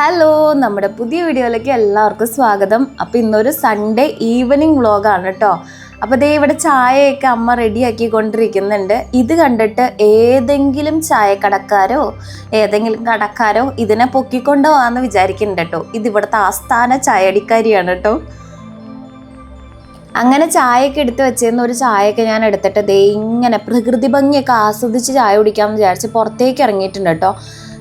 Hello, നമ്മുടെ പുതിയ വീഡിയോയിലേക്ക് എല്ലാവർക്കും സ്വാഗതം. അപ്പോൾ ഇന്നൊരു സൺഡേ ഈവനിങ് വ്ളോഗാണ് കേട്ടോ. അപ്പോൾ ദേ ഇവിടെ ചായയൊക്കെ അമ്മ റെഡിയാക്കിക്കൊണ്ടിരിക്കുന്നുണ്ട്. ഇത് കണ്ടിട്ട് ഏതെങ്കിലും ചായക്കടക്കാരോ ഏതെങ്കിലും കടക്കാരോ ഇതിനെ പൊക്കിക്കൊണ്ടോ ആണെന്ന് വിചാരിക്കുന്നുണ്ട് കേട്ടോ. ഇതിവിടുത്തെ ആസ്ഥാന ചായടിക്കാരിയാണ് കേട്ടോ. അങ്ങനെ ചായയൊക്കെ എടുത്ത് വെച്ചിരുന്ന ഒരു ചായയൊക്കെ ഞാൻ എടുത്തിട്ട് ദേ ഇങ്ങനെ പ്രകൃതി ഭംഗിയൊക്കെ ആസ്വദിച്ച് ചായ കുടിക്കാമെന്ന് വിചാരിച്ച് പുറത്തേക്ക് ഇറങ്ങിയിട്ടുണ്ട് കേട്ടോ.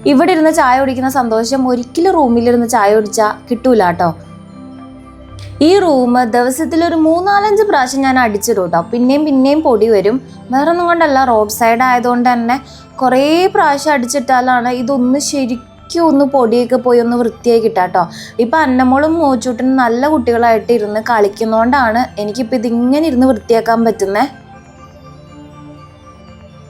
ഇവിടെ ഇരുന്ന് ചായ കുടിക്കുന്ന സന്തോഷം ഒരിക്കലും റൂമിലിരുന്ന് ചായ കുടിച്ചാൽ കിട്ടൂല കേട്ടോ. ഈ റൂം ദിവസത്തിലൊരു 3-4 പ്രാവശ്യം ഞാൻ അടിച്ചിടും കേട്ടോ. പിന്നെയും പൊടി വരും. വേറെ ഒന്നും കൊണ്ടല്ല, റോഡ് സൈഡ് ആയതുകൊണ്ട് തന്നെ കുറേ പ്രാവശ്യം അടിച്ചിട്ടാലാണ് ഇതൊന്ന് ശരിക്കും ഒന്ന് പൊടിയൊക്കെ പോയി ഒന്ന് വൃത്തിയായി കിട്ടുക കേട്ടോ. ഇപ്പം അന്നമോളും മോച്ചൂട്ടിനും നല്ല കുട്ടികളായിട്ട് ഇരുന്ന് കളിക്കുന്നതുകൊണ്ടാണ് എനിക്കിപ്പോൾ ഇതിങ്ങനെ ഇരുന്ന് വൃത്തിയാക്കാൻ പറ്റുന്നത്.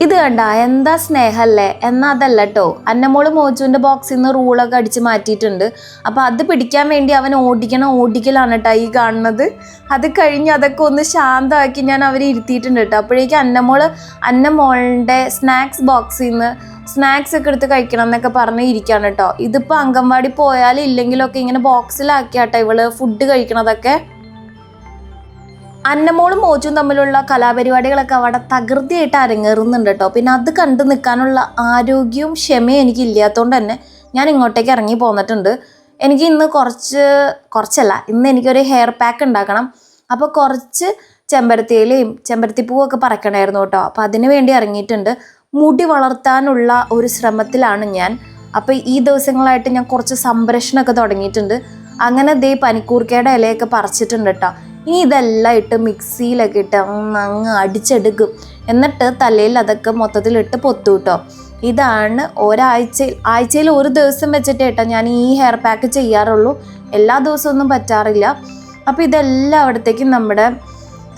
ഇത് കണ്ട എന്താ സ്നേഹമല്ലേ? എന്നാൽ അതല്ല കേട്ടോ, അന്നമോള് മോച്ചുവിൻ്റെ ബോക്സിൽ നിന്ന് റൂളൊക്കെ അടിച്ച് മാറ്റിയിട്ടുണ്ട്. അപ്പോൾ അത് പിടിക്കാൻ വേണ്ടി അവൻ ഓടിക്കലാണ് കേട്ടോ ഈ കാണുന്നത്. അത് കഴിഞ്ഞ് അതൊക്കെ ഒന്ന് ശാന്തമാക്കി ഞാൻ അവരെ ഇരുത്തിയിട്ടുണ്ട് കേട്ടോ. അപ്പോഴേക്കും അന്നമോളുടെ സ്നാക്സ് ബോക്സിൽ നിന്ന് സ്നാക്സ് ഒക്കെ എടുത്ത് കഴിക്കണം എന്നൊക്കെ പറഞ്ഞ് ഇരിക്കുകയാണ് കേട്ടോ. ഇതിപ്പോൾ അംഗൻവാടി പോയാലും ഇല്ലെങ്കിലൊക്കെ ഇങ്ങനെ ബോക്സിലാക്കിയാട്ടോ ഇവള് ഫുഡ് കഴിക്കണതൊക്കെ. അന്നമോളും മോച്ചും തമ്മിലുള്ള കലാപരിപാടികളൊക്കെ അവിടെ തകൃതിയായിട്ട് അരങ്ങേറുന്നുണ്ട് കേട്ടോ. പിന്നെ അത് കണ്ടു നിൽക്കാനുള്ള ആരോഗ്യവും ക്ഷമയും എനിക്ക് ഇല്ലാത്തതുകൊണ്ട് തന്നെ ഞാൻ ഇങ്ങോട്ടേക്ക് ഇറങ്ങി പോന്നിട്ടുണ്ട്. എനിക്ക് ഇന്ന് ഇന്ന് എനിക്കൊരു ഹെയർ പാക്ക് ഉണ്ടാക്കണം. അപ്പോൾ കുറച്ച് ചെമ്പരത്തിയിലയും ചെമ്പരത്തിപ്പൂവൊക്കെ പറിക്കണമായിരുന്നു കേട്ടോ. അപ്പോൾ അതിന് വേണ്ടി ഇറങ്ങിയിട്ടുണ്ട്. മുടി വളർത്താനുള്ള ഒരു ശ്രമത്തിലാണ് ഞാൻ. അപ്പോൾ ഈ ദിവസങ്ങളായിട്ട് ഞാൻ കുറച്ച് സംരക്ഷണമൊക്കെ തുടങ്ങിയിട്ടുണ്ട്. അങ്ങനെ ദേ പനിക്കൂർക്കയുടെ ഇലയൊക്കെ പറിച്ചിട്ടുണ്ട് കേട്ടോ. ഇനി ഇതെല്ലാം ഇട്ട് മിക്സിയിലൊക്കെ ഇട്ട് അങ്ങ് അടിച്ചെടുക്കും. എന്നിട്ട് തലയിൽ അതൊക്കെ മൊത്തത്തിലിട്ട് പൊത്തു കേട്ടോ. ഇതാണ് ആഴ്ചയിൽ ഒരു ദിവസം വെച്ചിട്ട് കേട്ടോ ഞാൻ ഈ ഹെയർ പാക്ക് ചെയ്യാറുള്ളൂ. എല്ലാ ദിവസമൊന്നും പറ്റാറില്ല. അപ്പോൾ ഇതെല്ലാം അവിടത്തേക്കും നമ്മുടെ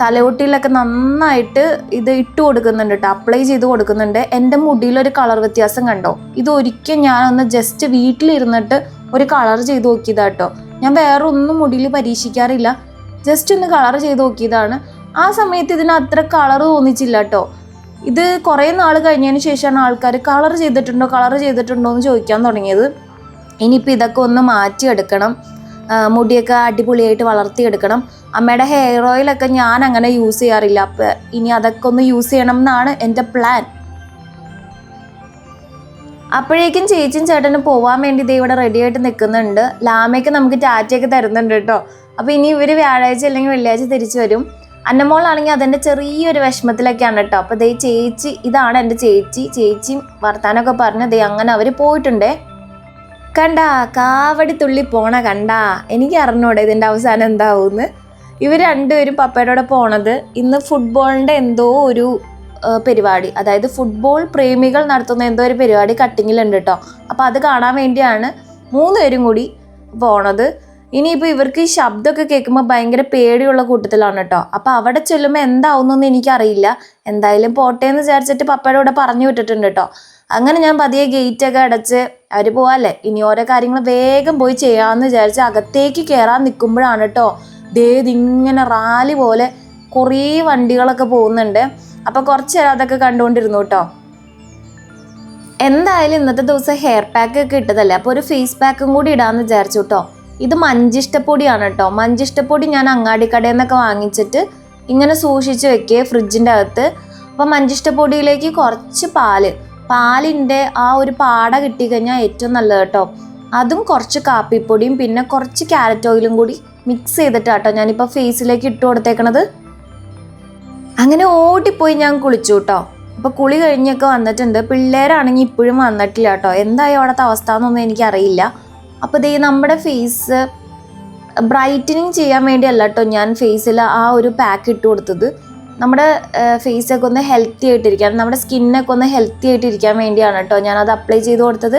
തലയോട്ടിയിലൊക്കെ നന്നായിട്ട് ഇത് ഇട്ട് കൊടുക്കുന്നുണ്ട് കേട്ടോ. അപ്ലൈ ചെയ്ത് കൊടുക്കുന്നുണ്ട്. എൻ്റെ മുടിയിലൊരു കളർ വ്യത്യാസം കണ്ടോ? ഇതൊരിക്കൽ ഞാനൊന്ന് ജസ്റ്റ് വീട്ടിലിരുന്നിട്ട് ഒരു കളർ ചെയ്ത് നോക്കിയതാട്ടോ. ഞാൻ വേറെ ഒന്നും മുടിയിൽ പരീക്ഷിക്കാറില്ല. ജസ്റ്റ് ഒന്ന് കളർ ചെയ്ത് നോക്കിയതാണ്. ആ സമയത്ത് ഇതിന് അത്ര കളർ തോന്നിച്ചില്ല കേട്ടോ. ഇത് കുറേ നാൾ കഴിഞ്ഞതിന് ശേഷമാണ് ആൾക്കാർ കളർ ചെയ്തിട്ടുണ്ടോ എന്ന് ചോദിക്കാൻ തുടങ്ങിയത്. ഇനിയിപ്പോൾ ഇതൊക്കെ ഒന്ന് മാറ്റിയെടുക്കണം. മുടിയൊക്കെ അടിപൊളിയായിട്ട് വളർത്തിയെടുക്കണം. അമ്മയുടെ ഹെയർ ഓയിലൊക്കെ ഞാൻ അങ്ങനെ യൂസ് ചെയ്യാറില്ല. അപ്പോൾ ഇനി അതൊക്കെ ഒന്ന് യൂസ് ചെയ്യണം എന്നാണ് എൻ്റെ പ്ലാൻ. അപ്പോഴേക്കും ചേച്ചിയും ചേട്ടനും പോകാൻ വേണ്ടി ഇതേ ഇവിടെ റെഡിയായിട്ട് നിൽക്കുന്നുണ്ട്. ലാമയ്ക്ക് നമുക്ക് ടാറ്റയൊക്കെ തരുന്നുണ്ട് കേട്ടോ. അപ്പോൾ ഇനി ഇവർ വ്യാഴാഴ്ച അല്ലെങ്കിൽ വെള്ളിയാഴ്ച തിരിച്ചു വരും. അന്നമോളാണെങ്കിൽ അതിൻ്റെ ചെറിയൊരു വിഷമത്തിലൊക്കെയാണ് കേട്ടോ. അപ്പോൾ ദേ ഇതാണ് എൻ്റെ ചേച്ചിയും വർത്താനമൊക്കെ പറഞ്ഞ് ദേ അങ്ങനെ അവർ പോയിട്ടുണ്ടേ. കണ്ടാ കാവടി തുള്ളി പോണ കണ്ടാ? എനിക്ക് അറിഞ്ഞൂടെ ഇതിൻ്റെ അവസാനം എന്താവുമെന്ന്. ഇവർ രണ്ടുപേരും പപ്പയുടെ കൂടെ പോണത് ഇന്ന് ഫുട്ബോളിൻ്റെ എന്തോ ഒരു പരിപാടി, അതായത് ഫുട്ബോൾ പ്രേമികൾ നടത്തുന്ന എന്തോ ഒരു പരിപാടി കട്ടിങ്ങിലുണ്ട് കേട്ടോ. അപ്പോൾ അത് കാണാൻ വേണ്ടിയാണ് 3 പേരും കൂടി പോണത്. ഇനിയിപ്പോൾ ഇവർക്ക് ഈ ശബ്ദമൊക്കെ കേൾക്കുമ്പോൾ ഭയങ്കര പേടിയുള്ള കൂട്ടത്തിലാണ് കേട്ടോ. അപ്പോൾ അവിടെ ചെല്ലുമ്പോൾ എന്താവുന്നൊന്നും എനിക്കറിയില്ല. എന്തായാലും പോട്ടെ എന്ന് വിചാരിച്ചിട്ട് പപ്പയുടെ കൂടെ പറഞ്ഞു വിട്ടിട്ടുണ്ട് കേട്ടോ. അങ്ങനെ ഞാൻ പതിയെ ഗേറ്റൊക്കെ അടച്ച് അവർ പോവാല്ലേ, ഇനി ഓരോ കാര്യങ്ങൾ വേഗം പോയി ചെയ്യാമെന്ന് വിചാരിച്ച് അകത്തേക്ക് കയറാൻ നിൽക്കുമ്പോഴാണ് കേട്ടോ ഇതിങ്ങനെ റാലി പോലെ കുറേ വണ്ടികളൊക്കെ പോകുന്നുണ്ട്. അപ്പോൾ കുറച്ച് നേരം അതൊക്കെ കണ്ടുകൊണ്ടിരുന്നു കേട്ടോ. എന്തായാലും ഇന്നത്തെ ദിവസം ഹെയർ പാക്ക് ഒക്കെ ഇട്ടതല്ലേ, അപ്പോൾ ഒരു ഫേസ് പാക്കും കൂടി ഇടാമെന്ന് വിചാരിച്ചു കേട്ടോ. ഇത് മഞ്ചിഷ്ടപ്പൊടിയാണ് കേട്ടോ. മഞ്ചിഷ്ടപ്പൊടി ഞാൻ അങ്ങാടിക്കടയിൽ നിന്നൊക്കെ വാങ്ങിച്ചിട്ട് ഇങ്ങനെ സൂക്ഷിച്ച് വെക്കുക ഫ്രിഡ്ജിൻ്റെ അകത്ത്. അപ്പോൾ മഞ്ചിഷ്ടപ്പൊടിയിലേക്ക് കുറച്ച് പാലിൻ്റെ ആ ഒരു പാട കിട്ടിക്കഴിഞ്ഞാൽ ഏറ്റവും നല്ലത് കേട്ടോ. അതും കുറച്ച് കാപ്പിപ്പൊടിയും പിന്നെ കുറച്ച് ക്യാരറ്റ് ഓയിലും കൂടി മിക്സ് ചെയ്തിട്ടാട്ടോ ഞാനിപ്പോൾ ഫേസിലേക്ക് ഇട്ട് കൊടുത്തേക്കണത്. അങ്ങനെ ഓടിപ്പോയി ഞാൻ കുളിച്ചു കേട്ടോ. അപ്പോൾ കുളി കഴിഞ്ഞൊക്കെ വന്നിട്ടുണ്ട്. പിള്ളേരാണെങ്കിൽ ഇപ്പോഴും വന്നിട്ടില്ല കേട്ടോ. എന്തായി അവിടുത്തെ അവസ്ഥ എന്നൊന്നും എനിക്കറിയില്ല. അപ്പോൾ ദേ നമ്മുടെ ഫേസ് ബ്രൈറ്റനിങ് ചെയ്യാൻ വേണ്ടിയല്ല കേട്ടോ ഞാൻ ഫേസിൽ ആ ഒരു പാക്ക് ഇട്ട് കൊടുത്തത്. നമ്മുടെ ഫേസൊക്കെ ഒന്ന് ഹെൽത്തി ആയിട്ടിരിക്കാൻ, നമ്മുടെ സ്കിന്നൊക്കെ ഒന്ന് ഹെൽത്തി ആയിട്ടിരിക്കാൻ വേണ്ടിയാണ് കേട്ടോ ഞാനത് അപ്ലൈ ചെയ്ത് കൊടുത്തത്.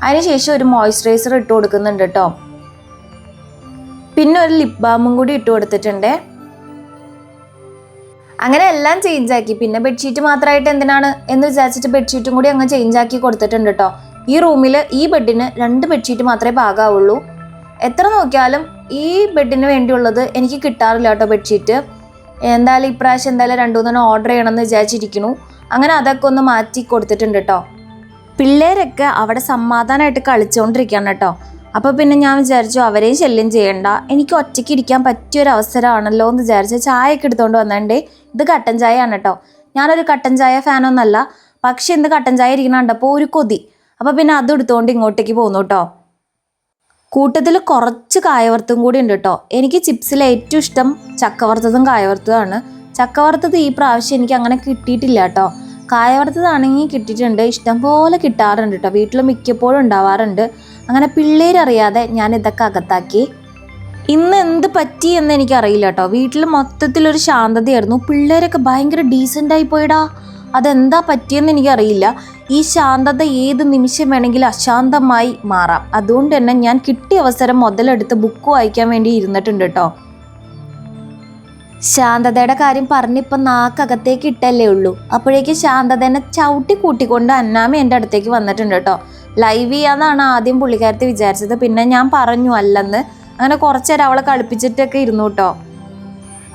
അതിനുശേഷം ഒരു മോയ്സ്ചറൈസർ ഇട്ട് കൊടുക്കുന്നുണ്ട് കേട്ടോ. പിന്നെ ഒരു ലിപ് ബാമും കൂടി ഇട്ട് കൊടുത്തിട്ടുണ്ട്. അങ്ങനെ എല്ലാം ചേഞ്ചാക്കി. പിന്നെ ബെഡ്ഷീറ്റ് മാത്രമായിട്ട് എന്തിനാണ് എന്ന് വിചാരിച്ചിട്ട് ബെഡ്ഷീറ്റും കൂടി അങ്ങ് ചേഞ്ചാക്കി കൊടുത്തിട്ടുണ്ട് കേട്ടോ. ഈ റൂമിൽ ഈ ബെഡിന് 2 ബെഡ്ഷീറ്റ് മാത്രമേ പാകാവുള്ളൂ. എത്ര നോക്കിയാലും ഈ ബെഡിന് വേണ്ടിയുള്ളത് എനിക്ക് കിട്ടാറില്ല കേട്ടോ ബെഡ്ഷീറ്റ്. എന്തായാലും ഇപ്രാവശ്യം 2-3 ഓർഡർ ചെയ്യണമെന്ന് വിചാരിച്ചിരിക്കുന്നു. അങ്ങനെ അതൊക്കെ ഒന്ന് മാറ്റി കൊടുത്തിട്ടുണ്ട് കേട്ടോ. പിള്ളേരൊക്കെ അവിടെ സമാധാനമായിട്ട് കളിച്ചുകൊണ്ടിരിക്കുകയാണ് കേട്ടോ. അപ്പോൾ പിന്നെ ഞാൻ വിചാരിച്ചു അവരെയും ശല്യം ചെയ്യണ്ട, എനിക്ക് ഒറ്റയ്ക്ക് ഇരിക്കാൻ പറ്റിയൊരവസരമാണല്ലോ എന്ന് വിചാരിച്ച് ചായയൊക്കെ എടുത്തുകൊണ്ട് വന്നിട്ടുണ്ടേ. ഇത് കട്ടൻ ചായ ആണ് കേട്ടോ. ഞാനൊരു കട്ടൻ ചായ ഫാനൊന്നല്ല, പക്ഷെ ഇന്ന് കട്ടൻ ചായ ഇരിക്കണ കണ്ടപ്പോൾ ഒരു കൊതി. അപ്പോൾ പിന്നെ അത് എടുത്തുകൊണ്ട് ഇങ്ങോട്ടേക്ക് പോന്നു കേട്ടോ. കൂട്ടത്തിൽ കുറച്ച് കായവറുത്തും കൂടി ഉണ്ട് കേട്ടോ. എനിക്ക് ചിപ്സിൽ ഏറ്റവും ഇഷ്ടം ചക്കവറുത്തതും കായവറുത്തതുമാണ്. ചക്കവറുത്തത് ഈ പ്രാവശ്യം എനിക്ക് അങ്ങനെ കിട്ടിയിട്ടില്ല കേട്ടോ. കായവറുത്തതാണെങ്കിൽ കിട്ടിയിട്ടുണ്ട്, ഇഷ്ടം പോലെ കിട്ടാറുണ്ട് കേട്ടോ. വീട്ടിൽ മിക്കപ്പോഴും ഉണ്ടാവാറുണ്ട്. അങ്ങനെ പിള്ളേരറിയാതെ ഞാൻ ഇതൊക്കെ അകത്താക്കി. ഇന്ന് എന്ത് പറ്റി എന്ന് എനിക്കറിയില്ല കേട്ടോ. വീട്ടിൽ മൊത്തത്തിലൊരു ശാന്തതയായിരുന്നു. പിള്ളേരൊക്കെ ഭയങ്കര ഡീസൻ്റായി പോയിടാ. അതെന്താ പറ്റിയെന്ന് എനിക്കറിയില്ല. ഈ ശാന്തത ഏത് നിമിഷം വേണമെങ്കിലും അശാന്തമായി മാറാം. അതുകൊണ്ട് തന്നെ ഞാൻ കിട്ടിയ അവസരം മുതലെടുത്ത് ബുക്ക് വായിക്കാൻ വേണ്ടി ഇരുന്നിട്ടുണ്ട് കേട്ടോ. ശാന്തതയുടെ കാര്യം പറഞ്ഞിപ്പോൾ നാക്കകത്തേക്ക് ഇട്ടല്ലേ ഉള്ളൂ. അപ്പോഴേക്ക് ശാന്തതനെ ചവിട്ടി കൂട്ടിക്കൊണ്ട് അന്നാമി എൻ്റെ അടുത്തേക്ക് വന്നിട്ടുണ്ട് കേട്ടോ. ലൈവ് ചെയ്യാന്നാണ് ആദ്യം പുള്ളിക്കാരത്തെ വിചാരിച്ചത്. പിന്നെ ഞാൻ പറഞ്ഞു അല്ലെന്ന്. അങ്ങനെ കുറച്ചേരം അവളെ കളിപ്പിച്ചിട്ടൊക്കെ ഇരുന്നു കേട്ടോ.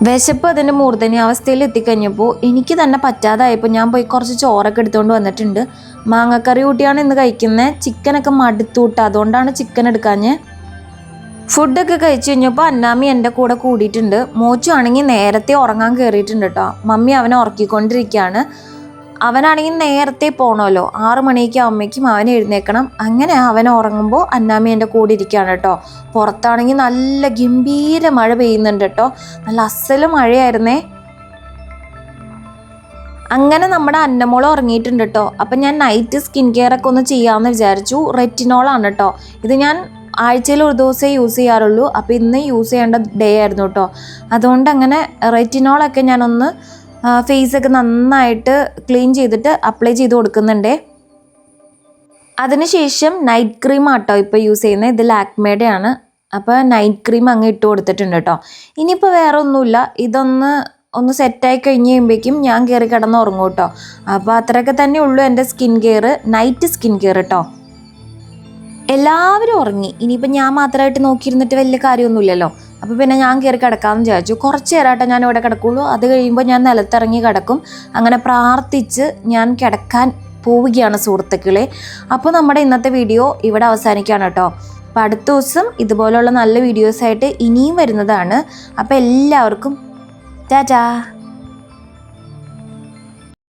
വിശപ്പ് അതിൻ്റെ മൂർധന്യാവസ്ഥയിൽ എത്തിക്കഴിഞ്ഞപ്പോൾ എനിക്ക് തന്നെ പറ്റാതായപ്പോൾ ഞാൻ പോയി കുറച്ച് ചോറൊക്കെ എടുത്തുകൊണ്ട് വന്നിട്ടുണ്ട്. മാങ്ങക്കറി കൂട്ടിയാണ് ഇന്ന് കഴിക്കുന്നത്. ചിക്കനൊക്കെ മടുത്തു കൂട്ടുക, അതുകൊണ്ടാണ് ചിക്കൻ എടുക്കാഞ്ഞ്. ഫുഡൊക്കെ കഴിച്ച് കഴിഞ്ഞപ്പോൾ അന്നാമി എൻ്റെ കൂടെ കൂടിയിട്ടുണ്ട്. മോച്ചു ആണെങ്കിൽ നേരത്തെ ഉറങ്ങാൻ കയറിയിട്ടുണ്ട് കേട്ടോ. മമ്മി അവനെ ഉറക്കിക്കൊണ്ടിരിക്കുകയാണ്. അവനാണെങ്കിൽ നേരത്തെ പോകണമല്ലോ, 6 മണിയൊക്കെ ആകുമ്പോഴേക്കും അവൻ എഴുന്നേക്കണം. അങ്ങനെ അവൻ ഉറങ്ങുമ്പോൾ അന്നാമി എൻ്റെ കൂടെ ഇരിക്കുകയാണ് കേട്ടോ. പുറത്താണെങ്കിൽ നല്ല ഗംഭീര മഴ പെയ്യുന്നുണ്ട് കേട്ടോ. നല്ല അസല് മഴയായിരുന്നേ. അങ്ങനെ നമ്മുടെ അന്നമോൾ ഉറങ്ങിയിട്ടുണ്ട് കേട്ടോ. അപ്പം ഞാൻ നൈറ്റ് സ്കിൻ കെയർ ഒക്കെ ഒന്ന് ചെയ്യാമെന്ന് വിചാരിച്ചു. റെറ്റിനോളാണ് കേട്ടോ. ഇത് ഞാൻ ആഴ്ചയിൽ ഒരു ദിവസമേ യൂസ് ചെയ്യാറുള്ളൂ. അപ്പോൾ ഇന്ന് യൂസ് ചെയ്യേണ്ട ഡേ ആയിരുന്നു കേട്ടോ. അതുകൊണ്ട് അങ്ങനെ റെറ്റിനോളൊക്കെ ഞാനൊന്ന് ഫേസൊക്കെ നന്നായിട്ട് ക്ലീൻ ചെയ്തിട്ട് അപ്ലൈ ചെയ്ത് കൊടുക്കുന്നുണ്ട്. അതിനുശേഷം നൈറ്റ് ക്രീം ആട്ടോ ഇപ്പോൾ യൂസ് ചെയ്യുന്നത്. ഇത് ലാക്മേയുടെ ആണ്. അപ്പോൾ നൈറ്റ് ക്രീം അങ്ങ് ഇട്ട് കൊടുത്തിട്ടുണ്ട് കേട്ടോ. ഇനിയിപ്പോൾ വേറെ ഒന്നുമില്ല. ഒന്ന് സെറ്റായി കഴിഞ്ഞ് കഴിയുമ്പോഴേക്കും ഞാൻ കയറി കിടന്ന് ഉറങ്ങും കേട്ടോ. അപ്പോൾ അത്രയൊക്കെ തന്നെ ഉള്ളൂ എൻ്റെ skin care, night skin care കേട്ടോ. എല്ലാവരും ഉറങ്ങി. ഇനിയിപ്പോൾ ഞാൻ മാത്രമായിട്ട് നോക്കിയിരുന്നിട്ട് വലിയ കാര്യമൊന്നുമില്ലല്ലോ. അപ്പോൾ പിന്നെ ഞാൻ കയറി കിടക്കാമെന്ന് വിചാരിച്ചു. കുറച്ച് നേരമായിട്ടോ ഞാൻ ഇവിടെ കിടക്കുള്ളൂ. അത് കഴിയുമ്പോൾ ഞാൻ നിലത്തിറങ്ങി കിടക്കും. അങ്ങനെ പ്രാർത്ഥിച്ച് ഞാൻ കിടക്കാൻ പോവുകയാണ് സുഹൃത്തുക്കളെ. അപ്പോൾ നമ്മുടെ ഇന്നത്തെ വീഡിയോ ഇവിടെ അവസാനിക്കുകയാണ് കേട്ടോ. അപ്പോൾ അടുത്ത ദിവസം ഇതുപോലുള്ള നല്ല വീഡിയോസായിട്ട് ഇനിയും വരുന്നതാണ്. അപ്പോൾ എല്ലാവർക്കും ടാറ്റാ.